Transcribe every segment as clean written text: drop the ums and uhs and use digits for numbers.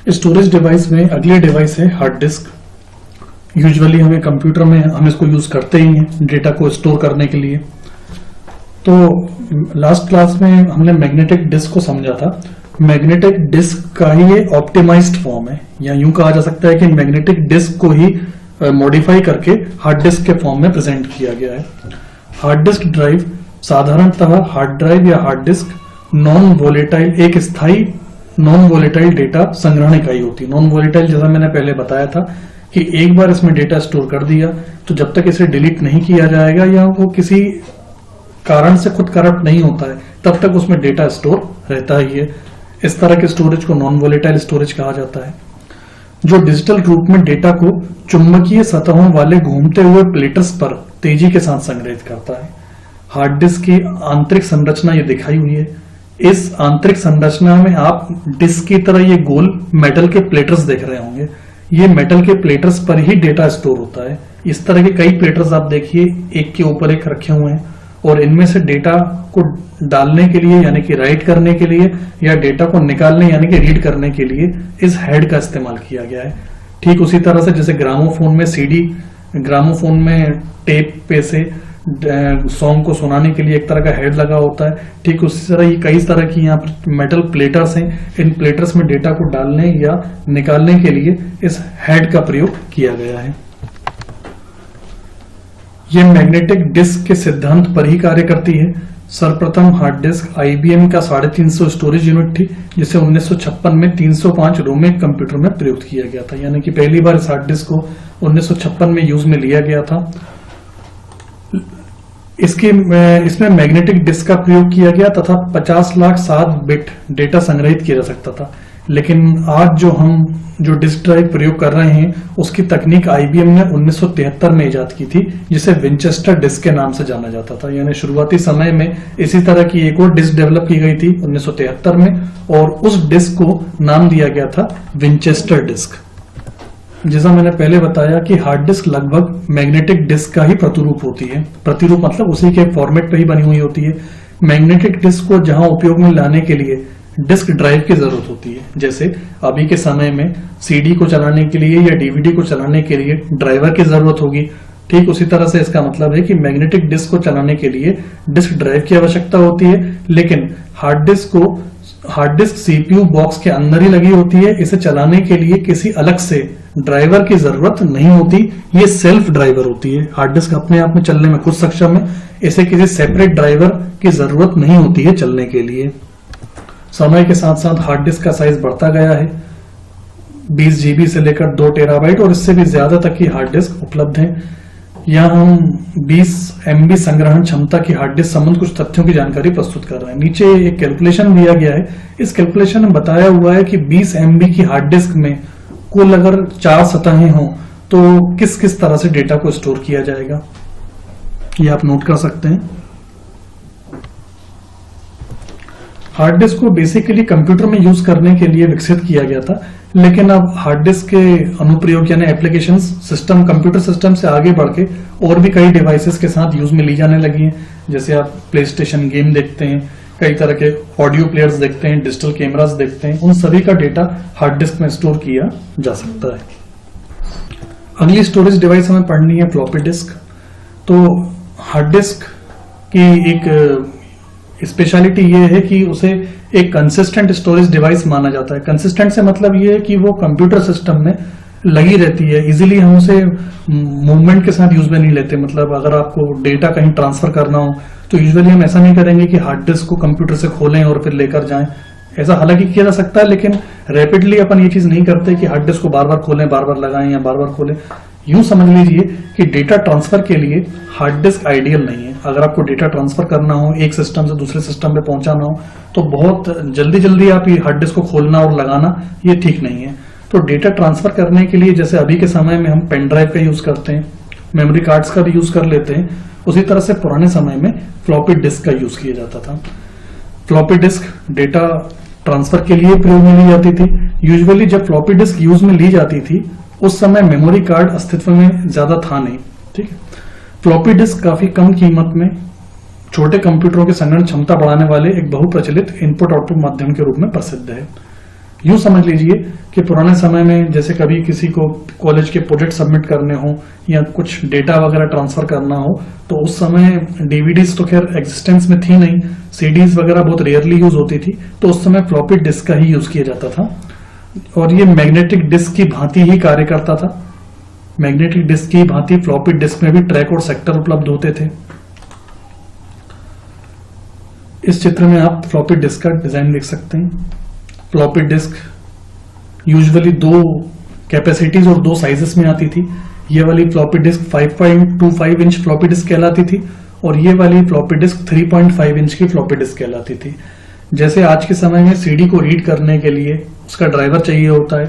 Storage device में अगले device है हार्ड डिस्क। यूजुअली हमें कंप्यूटर में हम इसको यूज करते ही हैं डेटा को स्टोर करने के लिए। तो लास्ट क्लास में हमने मैग्नेटिक डिस्क को समझा था। मैग्नेटिक डिस्क का ही ये ऑप्टिमाइज्ड फॉर्म है, या यूं कहा जा सकता है कि मैग्नेटिक डिस्क को ही मॉडिफाई करके हार्ड डिस्क के फॉर्म में प्रेजेंट किया गया है। हार्ड डिस्क ड्राइव साधारणतः हार्ड ड्राइव या हार्ड डिस्क नॉन वोलेटाइल, एक स्थायी नॉन वोलेटाइल डेटा संग्रहण इकाई होती है। नॉन वोलेटाइल जैसा मैंने पहले बताया था कि एक बार इसमें डेटा स्टोर कर दिया तो जब तक इसे डिलीट नहीं किया जाएगा या वो किसी कारण से खुद करप्ट नहीं होता है तब तक उसमें डेटा स्टोर रहता ही है। इस तरह के स्टोरेज को नॉन वोलेटाइल स्टोरेज कहा जाता है, जो डिजिटल रूप में डेटा को चुंबकीय सतहों वाले घूमते हुए प्लेटर्स पर तेजी के साथ संग्रहित करता है। हार्ड डिस्क की आंतरिक संरचना ये दिखाई हुई है। इस आंतरिक संरचना में आप डिस्क की तरह ये गोल मेटल के प्लेटर्स देख रहे होंगे। ये मेटल के प्लेटर्स पर ही डेटा स्टोर होता है। इस तरह के कई प्लेटर्स आप देखिए एक के ऊपर एक रखे हुए हैं, और इनमें से डेटा को डालने के लिए यानी कि राइट करने के लिए या डेटा को निकालने यानी कि रीड करने के लिए इस हेड का इस्तेमाल किया गया है। ठीक उसी तरह से जैसे ग्रामोफोन में सीडी, ग्रामोफोन में टेप पे से सॉन्ग को सुनाने के लिए एक तरह का हेड लगा होता है, ठीक उसी तरह ये कई तरह की यहाँ पर मेटल प्लेटर्स हैं। इन प्लेटर्स में डेटा को डालने या निकालने के लिए इस हेड का प्रयोग किया गया है। यह मैग्नेटिक डिस्क के सिद्धांत पर ही कार्य करती है। सर्वप्रथम हार्ड डिस्क आईबीएम का 350 स्टोरेज यूनिट थी, जिसे 1956 में 305 रोमेक कंप्यूटर में प्रयुक्त किया गया था। यानी कि पहली बार इस हार्ड डिस्क को 1956 में यूज में लिया गया था। इसमें मैग्नेटिक डिस्क का प्रयोग किया गया तथा 50 लाख 7 बिट डेटा संग्रहित किया जा सकता था। लेकिन आज जो डिस्क ड्राइव प्रयोग कर रहे हैं उसकी तकनीक आईबीएम ने 1973 में इजाद की थी, जिसे विंचेस्टर डिस्क के नाम से जाना जाता था। यानी शुरुआती समय में इसी तरह की एक और डिस्क डेवलप की गई थी 1973 में, और उस डिस्क को नाम दिया गया था विंचेस्टर डिस्क। जैसा मैंने पहले बताया कि हार्ड डिस्क लगभग मैग्नेटिक डिस्क का ही प्रतिरूप होती है। प्रतिरूप मतलब उसी के फॉर्मेट पे ही बनी हुई होती है। मैग्नेटिक डिस्क को जहां उपयोग में लाने के लिए डिस्क ड्राइव की जरूरत होती है, जैसे अभी के समय में सीडी को चलाने के लिए या डीवीडी को चलाने के लिए ड्राइवर की जरूरत होगी, ठीक उसी तरह से इसका मतलब है कि मैग्नेटिक डिस्क को चलाने के लिए डिस्क ड्राइव की आवश्यकता होती है। लेकिन हार्ड डिस्क सीपीयू बॉक्स के अंदर ही लगी होती है। इसे चलाने के लिए किसी अलग से ड्राइवर की जरूरत नहीं होती, ये सेल्फ ड्राइवर होती है। हार्ड डिस्क अपने आप में चलने में खुद सक्षम है, इसे किसी सेपरेट ड्राइवर की जरूरत नहीं होती है चलने के लिए। समय के साथ साथ हार्ड डिस्क का साइज बढ़ता गया है। 20 GB से लेकर 2 टेराबाइट और इससे भी ज्यादा तक की हार्ड डिस्क उपलब्ध है। यहाँ हम 20 MB संग्रहण क्षमता की हार्ड डिस्क संबंध कुछ तथ्यों की जानकारी प्रस्तुत कर रहे हैं। नीचे एक कैलकुलेशन दिया गया है। इस कैलकुलेशन में बताया हुआ है कि 20 MB की हार्ड डिस्क में कुल अगर 4 सतहें हों तो किस किस तरह से डेटा को स्टोर किया जाएगा, ये आप नोट कर सकते हैं। हार्ड डिस्क को बेसिकली कंप्यूटर में यूज करने के लिए विकसित किया गया था, लेकिन अब हार्ड डिस्क के अनुप्रयोग यानी एप्लीकेशंस सिस्टम, कंप्यूटर सिस्टम से आगे बढ़ के और भी कई डिवाइसेस के साथ यूज में ली जाने लगी हैं। जैसे आप प्ले स्टेशन गेम देखते हैं, कई तरह के ऑडियो प्लेयर्स देखते हैं, डिजिटल कैमरास देखते हैं, उन सभी का डेटा हार्ड डिस्क में स्टोर किया जा सकता है। अगली स्टोरेज डिवाइस हमें पढ़नी है फ्लॉपी डिस्क। तो हार्ड डिस्क की एक स्पेशलिटी ये है कि उसे एक कंसिस्टेंट स्टोरेज डिवाइस माना जाता है। कंसिस्टेंट से मतलब ये है कि वो कंप्यूटर सिस्टम में लगी रहती है। इजीली हम उसे मूवमेंट के साथ यूज में नहीं लेते। मतलब अगर आपको डेटा कहीं ट्रांसफर करना हो तो यूजुअली हम ऐसा नहीं करेंगे कि हार्ड डिस्क को कंप्यूटर से खोलें और फिर लेकर जाएं। ऐसा हालांकि किया जा सकता है, लेकिन रैपिडली अपन ये चीज नहीं करते कि हार्ड डिस्क को बार बार खोलें, बार बार लगाएं या बार बार खोलें। यूं समझ लीजिए कि डेटा ट्रांसफर के लिए हार्ड डिस्क आइडियल नहीं है। अगर आपको डेटा ट्रांसफर करना हो, एक सिस्टम से दूसरे सिस्टम पे पहुंचाना हो, तो बहुत जल्दी आप ये हार्ड डिस्क को खोलना और लगाना ये ठीक नहीं है। तो डेटा ट्रांसफर करने के लिए जैसे अभी के समय में हम पेन ड्राइव का यूज करते हैं, मेमोरी कार्ड्स का भी यूज कर लेते हैं, उसी तरह से पुराने समय में फ्लॉपी डिस्क का यूज किया जाता था। फ्लॉपी डिस्क डेटा ट्रांसफर के लिए प्रयोग में ली जाती थी। यूजुअली जब फ्लॉपी डिस्क यूज में ली जाती थी उस समय मेमोरी कार्ड अस्तित्व में ज्यादा था नहीं, ठीक है। फ्लॉपी डिस्क काफी कम कीमत में छोटे कंप्यूटरों की संग्रहण क्षमता बढ़ाने वाले एक बहुप्रचलित इनपुट आउटपुट माध्यम के रूप में प्रसिद्ध है। यूं समझ लीजिए कि पुराने समय में जैसे कभी किसी को कॉलेज के प्रोजेक्ट सबमिट करने हो या कुछ डेटा वगैरह ट्रांसफर करना हो, तो उस समय डीवीडीज तो खैर एग्जिस्टेंस में थी नहीं, सीडीज वगैरह बहुत रेयरली यूज होती थी, तो उस समय फ्लॉपी डिस्क का ही यूज किया जाता था और ये मैग्नेटिक डिस्क की भांति ही कार्य करता था। मैग्नेटिक डिस्क की भांति फ्लॉपी डिस्क में भी ट्रैक और सेक्टर उपलब्ध होते थे। इस चित्र में आप फ्लॉपी डिस्क का डिजाइन देख सकते हैं। फ्लॉपी डिस्क यूजुअली 2 कैपेसिटीज और 2 साइजेस में आती थी। ये वाली floppy disk 5.25 inch floppy disk कहलाती थी और ये वाली फ्लॉपी डिस्क 3.5 इंच की फ्लॉपी डिस्क कहलाती थी। जैसे आज के समय में सीडी को रीड करने के लिए उसका ड्राइवर चाहिए होता है,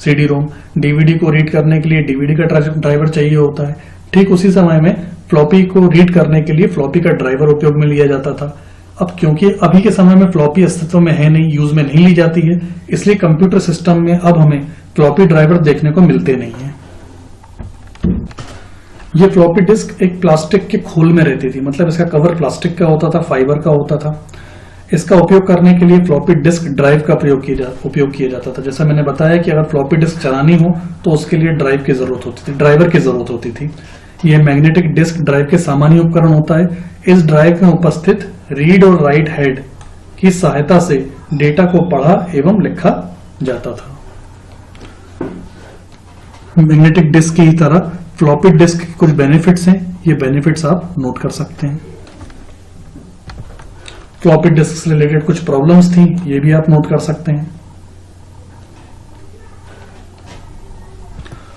सीडी रोम, डीवीडी को रीड करने के लिए डीवीडी का ड्राइवर चाहिए होता है, ठीक उसी समय में फ्लॉपी को रीड करने के लिए फ्लॉपी का ड्राइवर उपयोग में लिया जाता था। अब क्योंकि अभी के समय में फ्लॉपी अस्तित्व में है नहीं, यूज में नहीं ली जाती है, इसलिए कंप्यूटर सिस्टम में अब हमें फ्लॉपी ड्राइवर देखने को मिलते नहीं है। ये फ्लॉपी डिस्क एक प्लास्टिक के खोल में रहती थी, मतलब इसका कवर प्लास्टिक का होता था, फाइबर का होता था। इसका उपयोग करने के लिए फ्लॉपी डिस्क ड्राइव का उपयोग किया जाता था। जैसा मैंने बताया कि अगर फ्लॉपी डिस्क चलानी हो तो उसके लिए ड्राइवर की जरूरत होती थी। यह मैग्नेटिक डिस्क ड्राइव के सामान्य उपकरण होता है। इस ड्राइव में उपस्थित रीड और राइट हेड की सहायता से डेटा को पढ़ा एवं लिखा जाता था। मैग्नेटिक डिस्क की तरह फ्लॉपी डिस्क के कुछ बेनिफिट्स हैं, ये बेनिफिट्स आप नोट कर सकते हैं। फ्लॉपी डिस्क से रिलेटेड कुछ प्रॉब्लम्स थी, ये भी आप नोट कर सकते हैं।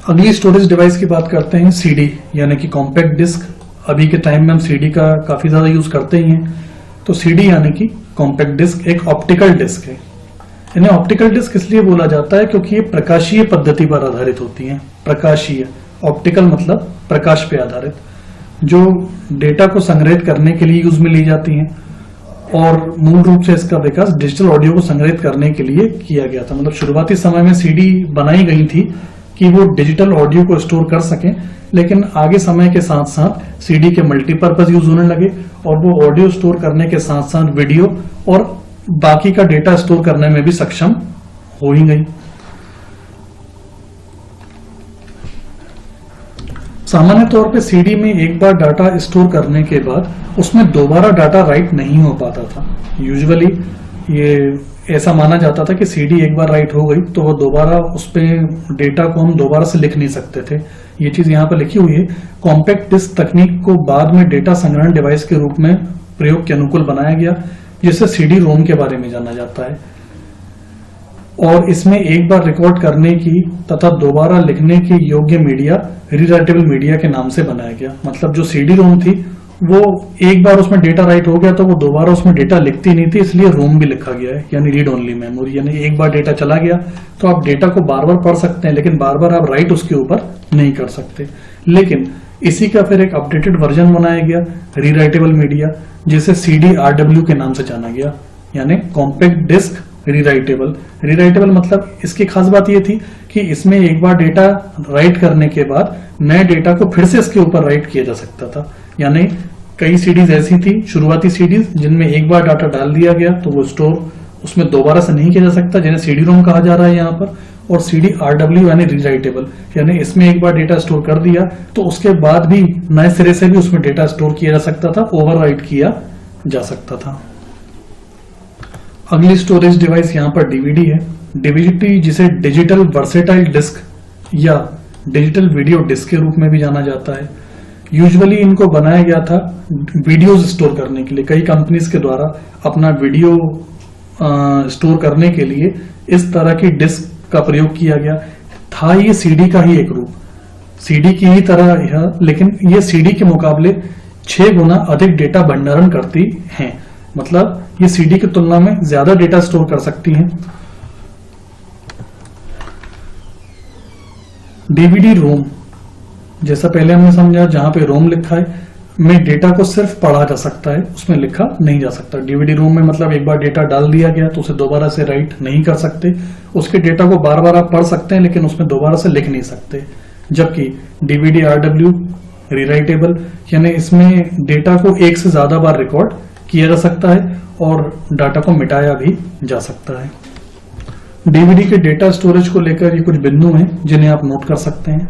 अगली स्टोरेज डिवाइस की बात करते हैं, सीडी यानी कि कॉम्पैक्ट डिस्क। अभी के टाइम में हम सीडी का काफी ज्यादा यूज करते ही हैं। तो सीडी यानी कि कॉम्पैक्ट डिस्क एक ऑप्टिकल डिस्क है। इन्हें ऑप्टिकल डिस्क इसलिए बोला जाता है क्योंकि ये प्रकाशीय पद्धति पर आधारित होती हैं। प्रकाशीय, ऑप्टिकल मतलब प्रकाश पे आधारित, जो डेटा को संग्रहित करने के लिए यूज में ली जाती हैं। और मूल रूप से इसका विकास डिजिटल ऑडियो को संग्रहित करने के लिए किया गया था। मतलब शुरुआती समय में सीडी बनाई गई थी कि वो डिजिटल ऑडियो को स्टोर कर सकें, लेकिन आगे समय के साथ साथ सीडी के मल्टीपर्पज यूज होने लगे और वो ऑडियो स्टोर करने के साथ साथ वीडियो और बाकी का डेटा स्टोर करने में भी सक्षम हो ही गई। सामान्य तौर पे सीडी में एक बार डाटा स्टोर करने के बाद उसमें दोबारा डाटा राइट नहीं हो पाता था। यूजुअली ये ऐसा माना जाता था कि सीडी एक बार राइट हो गई तो वो दोबारा उस पे डेटा को हम दोबारा से लिख नहीं सकते थे। ये चीज यहाँ पर लिखी हुई है। कॉम्पैक्ट डिस्क तकनीक को बाद में डेटा संग्रहण डिवाइस के रूप में प्रयोग के अनुकूल बनाया गया, जिसे सीडी रोम के बारे में जाना जाता है। और इसमें एक बार रिकॉर्ड करने की तथा दोबारा लिखने के योग्य मीडिया रीराइटेबल मीडिया के नाम से बनाया गया। मतलब जो सीडी रोम थी वो एक बार उसमें डेटा राइट हो गया तो वो दोबारा उसमें डेटा लिखती नहीं थी, इसलिए रोम भी लिखा गया है, यानी रीड ओनली मेमोरी। यानी एक बार डेटा चला गया तो आप डेटा को बार बार पढ़ सकते हैं, लेकिन बार बार आप राइट उसके ऊपर नहीं कर सकते। लेकिन इसी का फिर एक अपडेटेड वर्जन बनाया गया, रीराइटेबल मीडिया, जिसे CDRW के नाम से जाना गया, यानी कॉम्पैक्ट डिस्क रीराइटेबल। रीराइटेबल मतलब इसकी खास बात यह थी कि इसमें एक बार डेटा राइट करने के बाद नए डेटा को फिर से इसके ऊपर राइट किया जा सकता था। यानी कई सीडीज ऐसी थी, शुरुआती सीडीज, जिनमें एक बार डाटा डाल दिया गया तो वो स्टोर उसमें दोबारा से नहीं किया जा सकता, जिन्हें सीडी रोम कहा जा रहा है यहाँ पर। और CDRW यानी रीराइटेबल, यानी इसमें एक बार डेटा स्टोर कर दिया तो उसके बाद भी नए सिरे से भी उसमें डेटा स्टोर किया जा सकता था, ओवरराइट किया जा सकता था। अगली स्टोरेज डिवाइस यहाँ पर डीवीडी है। डीवीडी जिसे डिजिटल वर्सेटाइल डिस्क या डिजिटल वीडियो डिस्क के रूप में भी जाना जाता है। यूजुअली इनको बनाया गया था वीडियोज स्टोर करने के लिए। कई कंपनीज के द्वारा अपना वीडियो स्टोर करने के लिए इस तरह की डिस्क का प्रयोग किया गया था। ये सीडी का ही एक रूप, सीडी की ही तरह है, लेकिन ये सीडी के मुकाबले 6 गुना अधिक डेटा भंडारण करती हैं। मतलब ये सीडी की तुलना में ज्यादा डेटा स्टोर कर सकती हैं। डीवीडी रोम, जैसा पहले हमने समझा, जहां पे रोम लिखा है में डेटा को सिर्फ पढ़ा जा सकता है, उसमें लिखा नहीं जा सकता। डीवीडी रोम में मतलब एक बार डेटा डाल दिया गया तो उसे दोबारा से राइट नहीं कर सकते। उसके डेटा को बार बार आप पढ़ सकते हैं, लेकिन उसमें दोबारा से लिख नहीं सकते। जबकि DVD-RW रीराइटेबल, यानी इसमें डेटा को एक से ज्यादा बार रिकॉर्ड किया जा सकता है और डाटा को मिटाया भी जा सकता है। डीवीडी के डेटा स्टोरेज को लेकर ये कुछ बिंदु हैं जिन्हें आप नोट कर सकते हैं।